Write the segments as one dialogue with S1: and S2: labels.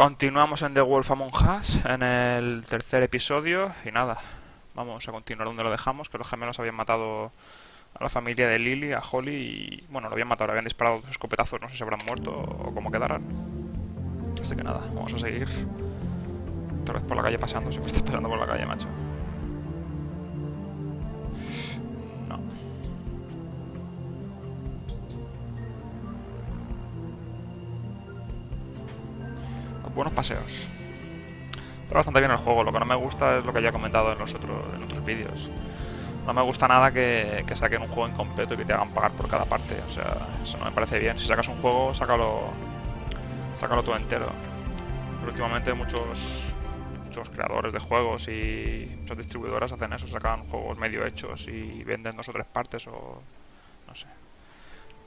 S1: Continuamos en The Wolf Among Us, en el tercer episodio, y nada, vamos a continuar donde lo dejamos, que los gemelos habían matado a la familia de Lily, a Holly, y bueno, lo habían matado, le habían disparado dos escopetazos, no sé si habrán muerto o cómo quedarán. Así que nada, vamos a seguir. Otra vez por la calle pasando, siempre estoy pasando por la calle, macho. No. Buenos paseos. Está bastante bien el juego, lo que no me gusta es lo que ya he comentado en otros vídeos. No me gusta nada que saquen un juego incompleto y que te hagan pagar por cada parte, o sea, eso no me parece bien. Si sacas un juego, sácalo todo entero. Pero últimamente muchos creadores de juegos y muchas distribuidoras hacen eso, sacan juegos medio hechos y venden 2 o 3 partes o... no sé.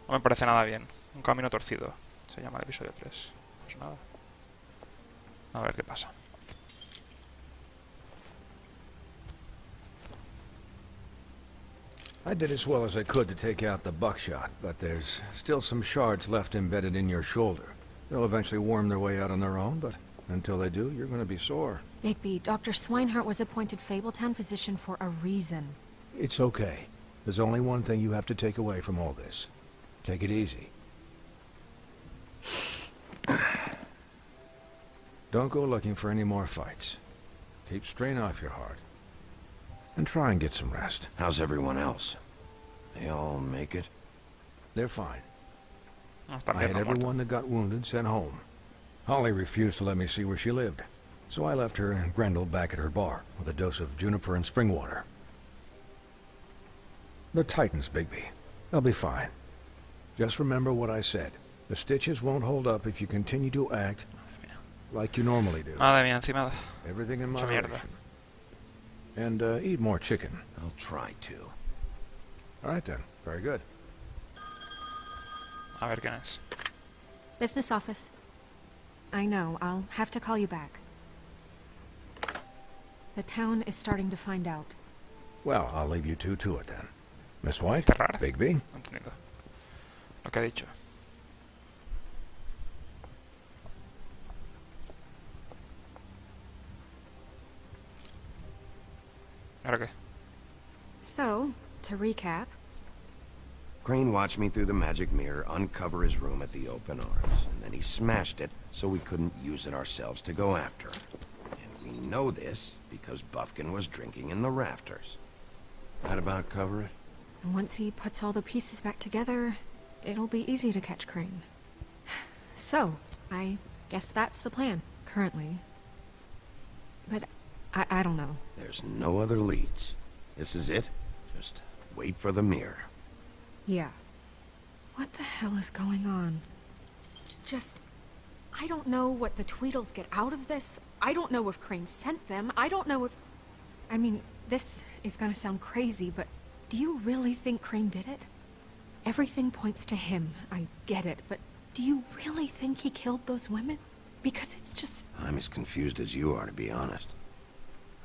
S1: No me parece nada bien. Un camino torcido, se llama el episodio 3. Pues nada. A ver qué pasa.
S2: I did as well as I could to take out the buckshot, but there's still some shards left embedded in your shoulder. They'll eventually worm their way out on their own, but until they do, you're going to be sore.
S3: Bigby, Dr. Swinehart was appointed Fabletown physician for a reason.
S2: It's okay. There's only one thing you have to take away from all this. Take it easy. Don't go looking for any more fights. Keep strain off your heart. And try and get some rest.
S4: How's everyone else? They all make it?
S2: They're fine.
S1: No,
S2: I had everyone that got wounded sent home. Holly refused to let me see where she lived, so I left her and Grendel back at her bar with a dose of juniper and spring water. The Titans, Bigby. They'll be fine. Just remember what I said. The stitches won't hold up if you continue to act like you normally do.
S1: Madre mía, encima.
S2: Everything in
S1: Mucha mierda.
S2: moderation. And eat more chicken.
S4: I'll try to.
S2: All right then. Very good.
S1: A ver quién es.
S3: Business office. I know, I'll have to call you back. The town is starting to find out.
S2: Well, I'll leave you two to it then. Miss White,
S1: Cerrar.
S2: Bigby.
S1: No he entendido lo que ha dicho. ¿Ahora qué?
S3: So, to recap,
S4: Crane watched me through the magic mirror uncover his room at the open arms, and then he smashed it so we couldn't use it ourselves to go after him. And we know this because Buffkin was drinking in the rafters. That about cover it?
S3: and once he puts all the pieces back together, it'll be easy to catch Crane. So, I guess that's the plan, currently. But I don't know.
S4: There's no other leads. This is it. Just wait for the mirror.
S3: Yeah. What the hell is going on? I don't know what the Tweedles get out of this. I don't know if Crane sent them. I don't know if... I mean, this is gonna sound crazy, but do you really think Crane did it? Everything points to him, I get it, but do you really think he killed those women? Because it's just...
S4: I'm as confused as you are, to be honest.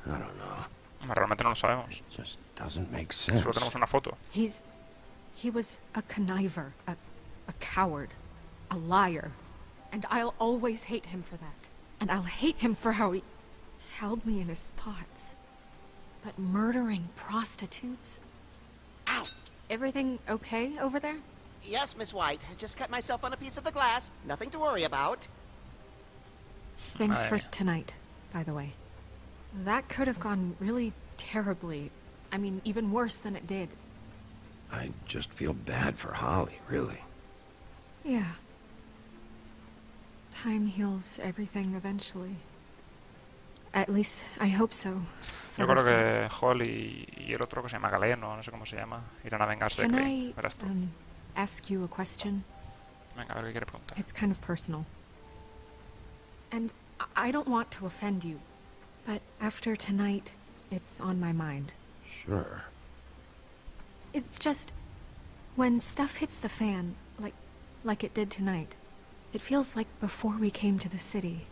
S4: I don't know.
S1: Realmente no lo sabemos.
S4: It just doesn't make sense.
S1: Solo tenemos una foto.
S3: He was a conniver, a coward, a liar. And I'll always hate him for that. And I'll hate him for how he held me in his thoughts. But murdering prostitutes?
S5: Ow!
S3: Everything okay over there?
S5: Yes, Miss White. I just cut myself on a piece of the glass. Nothing to worry about.
S3: Thanks
S1: Madre
S3: for
S1: mía.
S3: tonight, by the way. That could have gone really terribly. I mean, even worse than it did.
S4: I just feel bad for Holly, really.
S3: Yeah. Time heals everything eventually. At least, I hope so.
S1: Yo
S3: for
S1: creo
S3: her
S1: que Hall y el otro que se llama Galeno, no sé cómo se llama, irán a vengarse
S3: sake.
S1: de
S3: Can
S1: Crane.
S3: I,
S1: Verás tú.
S3: ask you a question?
S1: Venga, a ver qué quiere preguntar.
S3: It's kind of personal. And I don't want to offend you, but after tonight, it's on my mind.
S4: Sure.
S3: It's just, when stuff hits the fan, like it did tonight, it feels like before we came to the city.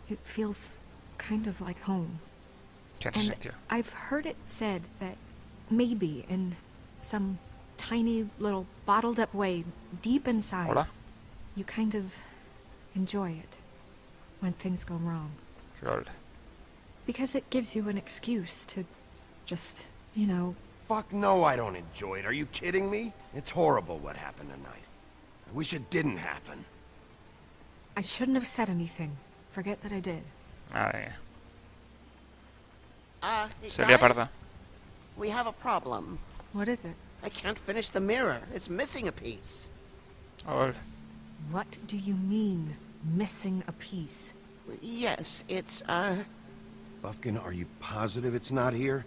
S3: It feels kind of like home.
S1: ¿Qué
S3: And
S1: sitio?
S3: I've heard it said that maybe in some tiny little bottled up way deep inside,
S1: Hola.
S3: you kind of enjoy it. when things go wrong.
S1: Lol.
S3: Because it gives you an excuse to just, you know...
S4: Fuck no, I don't enjoy it. Are you kidding me? It's horrible what happened tonight. I wish it didn't happen.
S3: I shouldn't have said anything. Forget that I did.
S1: Madre mía.
S5: Hey,
S1: Sería
S5: guys,
S1: Parte.
S5: we have a problem.
S3: What is it?
S5: I can't finish the mirror. It's missing a piece.
S1: Lol.
S3: What do you mean, missing a piece?
S5: Yes, it's,
S4: Buffkin, are you positive it's not here?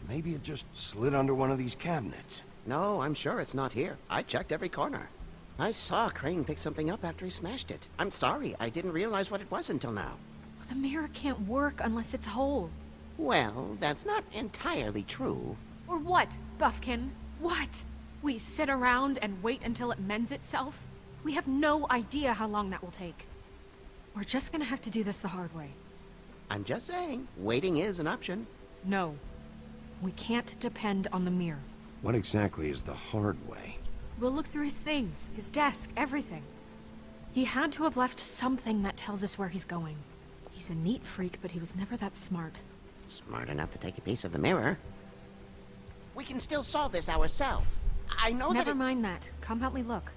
S4: Maybe it just slid under one of these cabinets.
S5: No, I'm sure it's not here. I checked every corner. I saw Crane pick something up after he smashed it. I'm sorry, I didn't realize what it was until now.
S3: The mirror can't work unless it's whole.
S5: Well, that's not entirely true.
S3: Or what, Buffkin? What? We sit around and wait until it mends itself? We have no idea how long that will take. We're just gonna have to do this the hard way.
S5: I'm just saying, waiting is an option.
S3: No. We can't depend on the mirror.
S4: What exactly is the hard way?
S3: We'll look through his things, his desk, everything. He had to have left something that tells us where he's going. He's a neat freak, but he was never that smart.
S5: Smart enough to take a piece of the mirror. We can still solve this ourselves. I know
S3: Never
S5: that
S3: mind that. Come help me look.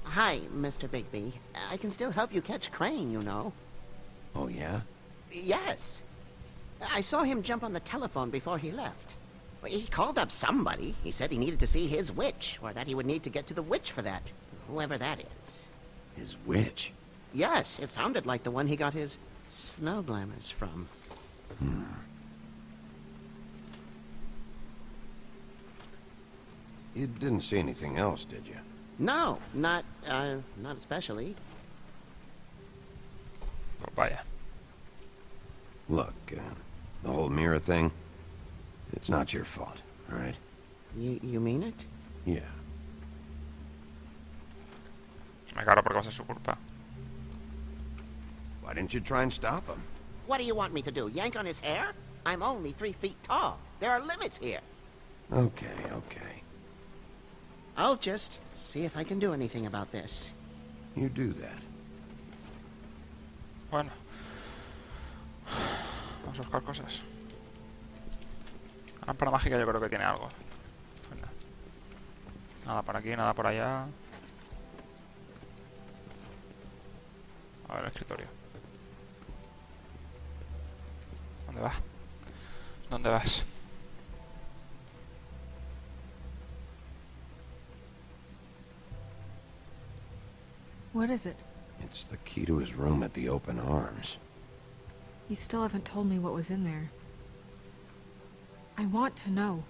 S5: Hi, Mr. Bigby. I can still help you catch Crane, you know.
S4: Oh, yeah?
S5: Yes. I saw him jump on the telephone before he left. He called up somebody. He said he needed to see his witch, or that he would need to get to the witch for that. Whoever that is.
S4: His witch?
S5: Yes, it sounded like the one he got his snow glamours from.
S4: You didn't see anything else, did you?
S5: No, not especially.
S1: Pues vaya.
S4: Look, the whole mirror thing, it's not your fault, all right?
S5: You mean it?
S4: Yeah.
S1: Me cago porque va a ser su culpa.
S4: Why didn't you try and stop him?
S5: What do you want me to do, yank on his hair? I'm only 3 feet tall. There are limits here.
S4: Okay.
S5: I'll just see if I can do anything about this.
S4: You do that.
S1: Bueno. Vamos a buscar cosas. La lámpara mágica yo creo que tiene algo. Venga. Nada por aquí, nada por allá. A ver el escritorio. ¿Dónde vas? ¿Dónde vas?
S3: What is it?
S4: It's the key to his room at the Open Arms.
S3: You still haven't told me what was in there. I want to know.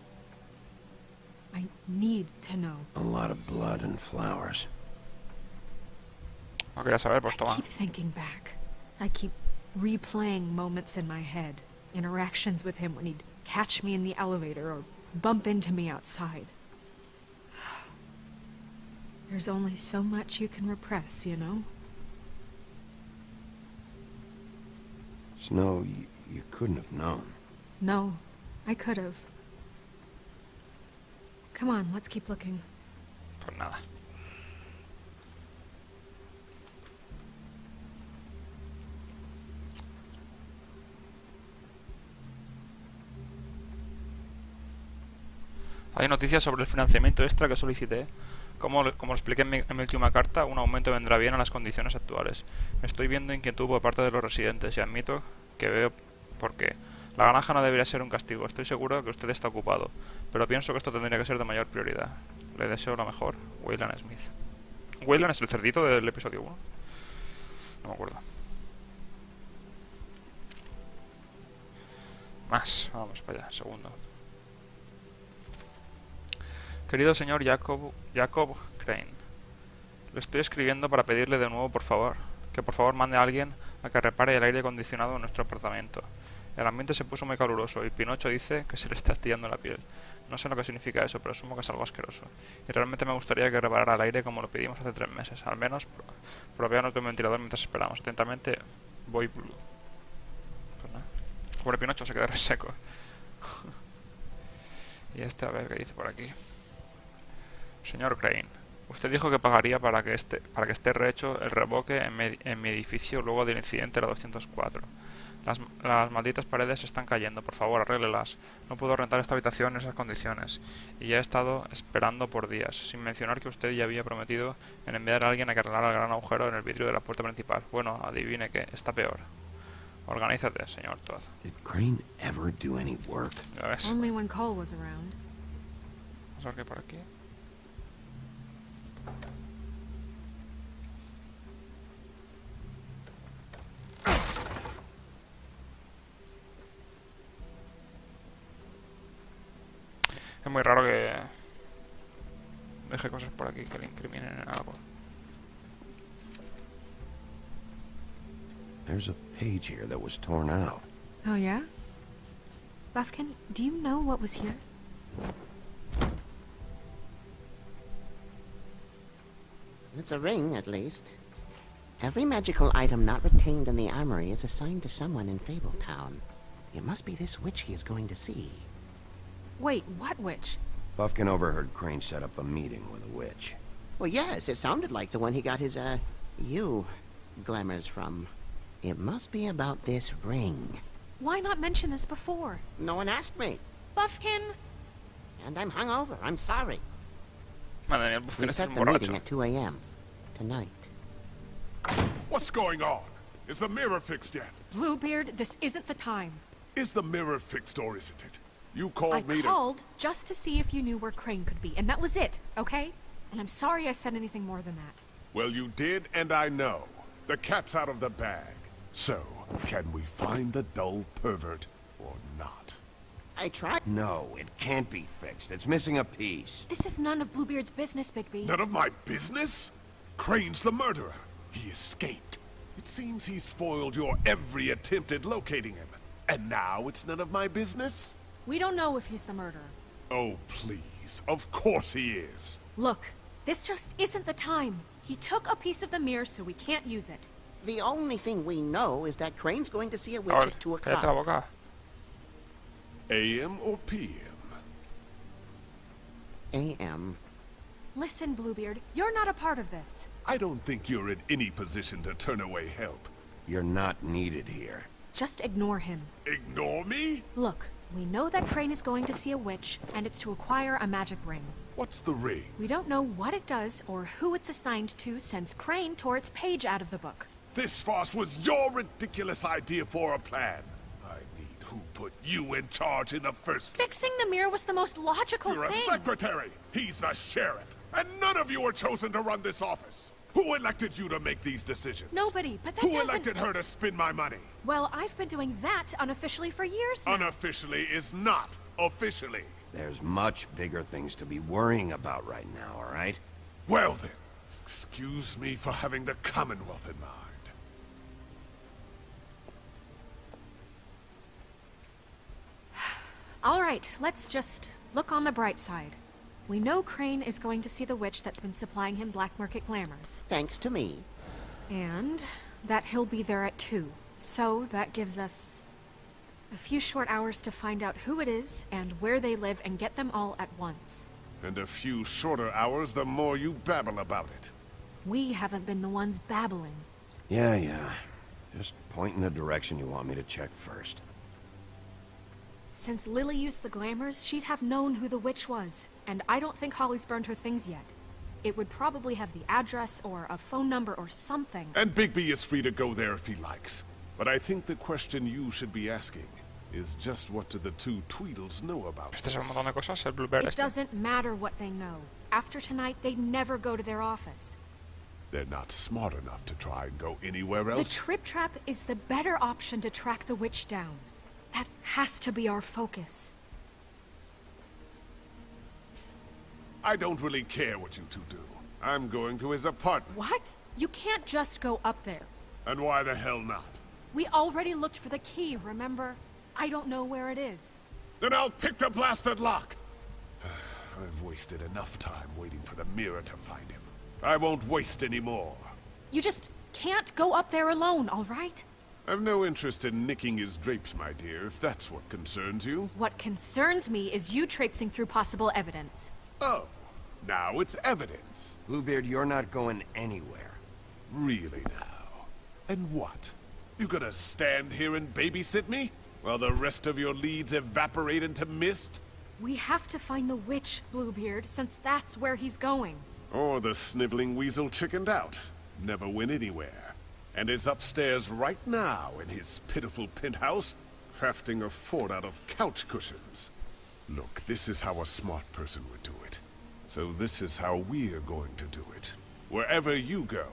S3: I need to know.
S4: A lot of blood and flowers.
S1: No quería saber, pues
S3: I
S1: toma.
S3: keep thinking back. I keep replaying moments in my head. Interactions with him when he'd catch me in the elevator or bump into me outside. There's only so much you can repress, you know?
S4: Snow, you couldn't have known.
S3: No, I could have. Come on, let's keep looking.
S1: Pues nada. Hay noticias sobre el financiamiento extra que solicité. Como lo expliqué en mi última carta, un aumento vendrá bien a las condiciones actuales. Estoy viendo inquietud por parte de los residentes y admito que veo por qué. La granja no debería ser un castigo. Estoy seguro que usted está ocupado, pero pienso que esto tendría que ser de mayor prioridad. Le deseo lo mejor, Wayland Smith. ¿Wayland es el cerdito del episodio 1? No me acuerdo. Más, vamos para allá, segundo. Querido señor Jacob Crane, le estoy escribiendo para pedirle de nuevo que por favor mande a alguien a que repare el aire acondicionado en nuestro apartamento. El ambiente se puso muy caluroso y Pinocho dice que se le está astillando la piel. No sé lo que significa eso, pero asumo que es algo asqueroso. Y realmente me gustaría que reparara el aire como lo pedimos hace 3 meses. Al menos proveernos de un ventilador mientras esperamos. Atentamente, Boy Blue. Pobre Pinocho se queda reseco. Y este, a ver qué dice por aquí. Señor Crane, usted dijo que pagaría para que esté rehecho el revoque en mi edificio luego del incidente de la 204. Las malditas paredes están cayendo, por favor, arréglelas. No puedo rentar esta habitación en esas condiciones. Y ya he estado esperando por días, sin mencionar que usted ya había prometido en enviar a alguien a que arreglara el gran agujero en el vidrio de la puerta principal. Bueno, adivine que está peor. Organízate, señor Todd.
S4: Did Crane ever do any work?
S1: ¿Ya ves?
S3: Only when Cole was around.
S1: Vamos a ver qué hay por aquí. Es muy raro que deje cosas por aquí que le incriminen en algo.
S4: There's a page here that was torn out.
S3: Oh, yeah? Buffkin, do you know what was here?
S5: It's a ring, at least. Every magical item not retained in the armory is assigned to someone in Fabletown. It must be this witch he is going to see.
S3: Wait, what witch?
S4: Buffkin overheard Crane set up a meeting with a witch.
S5: Well, yes, it sounded like the one he got his, glamours from. It must be about this ring.
S3: Why not mention this before?
S5: No one asked me.
S3: Buffkin!
S5: And I'm hungover. I'm sorry.
S1: Madre mía, el Buffkin
S5: We
S1: este es
S5: set
S1: un
S5: the meeting
S1: borracho.
S5: at 2 a.m. tonight.
S6: What's going on? Is the mirror fixed yet?
S3: Bluebeard, this isn't the time.
S6: Is the mirror fixed or isn't it? You
S3: I
S6: called me to...
S3: called just to see if you knew where Crane could be, and that was it, okay? And I'm sorry I said anything more than that.
S6: Well, you did, and I know. The cat's out of the bag. So, can we find the dull pervert or not?
S5: I tried.
S4: No, it can't be fixed. It's missing a piece.
S3: This is none of Bluebeard's business, Bigby.
S6: None of my business? Crane's the murderer. He escaped. It seems he spoiled your every attempt at locating him. And now it's none of my business?
S3: We don't know if he's the murderer.
S6: Oh, please. Of course he is.
S3: Look, this just isn't the time. He took a piece of the mirror, so we can't use it.
S5: The only thing we know is that Crane's going to see a witch
S1: Ahora,
S5: at 2
S1: cállate la
S5: o'clock.
S1: boca.
S6: AM or PM?
S5: A.M.
S3: Listen, Bluebeard, you're not a part of this.
S6: I don't think you're in any position to turn away help.
S4: You're not needed here.
S3: Just ignore him.
S6: Ignore me?
S3: Look, we know that Crane is going to see a witch, and it's to acquire a magic ring.
S6: What's the ring?
S3: We don't know what it does or who it's assigned to since Crane tore its page out of the book.
S6: This farce was your ridiculous idea for a plan. I mean, who put you in charge in the first place?
S3: Fixing the mirror was the most logical
S6: You're a
S3: thing.
S6: secretary. He's the sheriff. And none of you were chosen to run this office. Who elected you to make these decisions?
S3: Nobody, but that
S6: Who
S3: doesn't...
S6: elected her to spend my money?
S3: Well, I've been doing that unofficially for years now.
S6: Unofficially is not officially.
S4: There's much bigger things to be worrying about right now, all right?
S6: Well then, excuse me for having the Commonwealth in mind.
S3: All right, let's just look on the bright side. We know Crane is going to see the witch that's been supplying him black market glamours.
S5: Thanks to me.
S3: And that he'll be there at 2. So that gives us a few short hours to find out who it is and where they live and get them all at once.
S6: And a few shorter hours, the more you babble about it.
S3: We haven't been the ones babbling.
S4: Yeah. Just point in the direction you want me to check first.
S3: Since Lily used the glamours, she'd have known who the witch was, and I don't think Holly's burned her things yet. It would probably have the address or a phone number or something.
S6: And Bigby is free to go there if he likes. But I think the question you should be asking is just what do the two Tweedles know about
S1: Este sabe un
S6: this?
S1: montón de cosas, el Bluebeard
S3: It
S1: este.
S3: doesn't matter what they know. After tonight, they'd never go to their office.
S6: They're not smart enough to try and go anywhere
S3: The
S6: else.
S3: Trip Trap is the better option to track the witch down. That has to be our focus.
S6: I don't really care what you two do. I'm going to his apartment.
S3: What? You can't just go up there.
S6: And why the hell not?
S3: We already looked for the key, remember? I don't know where it is.
S6: Then I'll pick the blasted lock. I've wasted enough time waiting for the mirror to find him. I won't waste any more.
S3: You just can't go up there alone, all right?
S6: I've no interest in nicking his drapes, my dear, if that's what concerns you.
S3: What concerns me is you traipsing through possible evidence.
S6: Oh, now it's evidence.
S4: Bluebeard, you're not going anywhere.
S6: Really now? And what? You gonna stand here and babysit me? While the rest of your leads evaporate into mist?
S3: We have to find the witch, Bluebeard, since that's where he's going.
S6: Or the sniveling weasel chickened out. Never went anywhere. And is upstairs right now in his pitiful penthouse, crafting a fort out of couch cushions. Look, this is how a smart person would do it. So this is how we're going to do it. Wherever you go,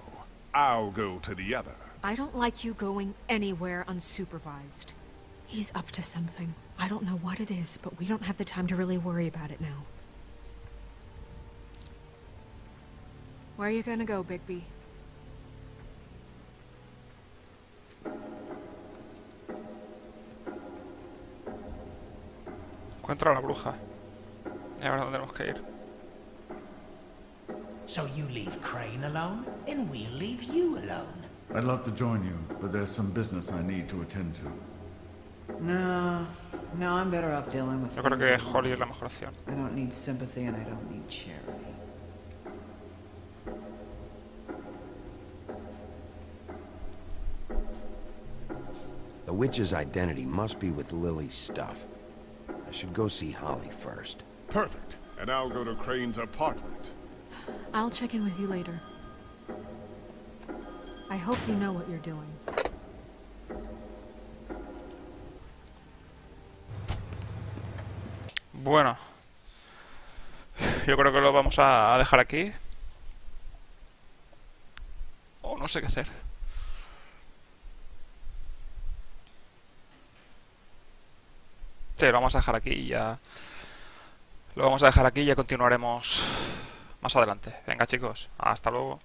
S6: I'll go to the other.
S3: I don't like you going anywhere unsupervised. He's up to something. I don't know what it is, but we don't have the time to really worry about it now. Where are you gonna go, Bigby?
S1: Encuentra a la bruja. Y ahora dónde tenemos que ir.
S7: So you leave Crane alone, and we'll leave you alone.
S8: I'd love to join you, but there's some business I need to attend to.
S9: No, I'm better off dealing with
S1: Yo creo
S9: things
S1: que
S9: alone.
S1: Holly es la mejor opción.
S9: I don't need sympathy and I don't need charity.
S4: The witch's identity must be with Lily's stuff. I should go see Holly first.
S6: Perfect. And I'll go to Crane's apartment.
S3: I'll check in with you later. I hope you know what you're doing.
S1: Bueno, yo creo que lo vamos a dejar aquí. O no sé qué hacer. Sí, lo vamos a dejar aquí y ya. Lo vamos a dejar aquí y ya continuaremos más adelante. Venga, chicos, hasta luego.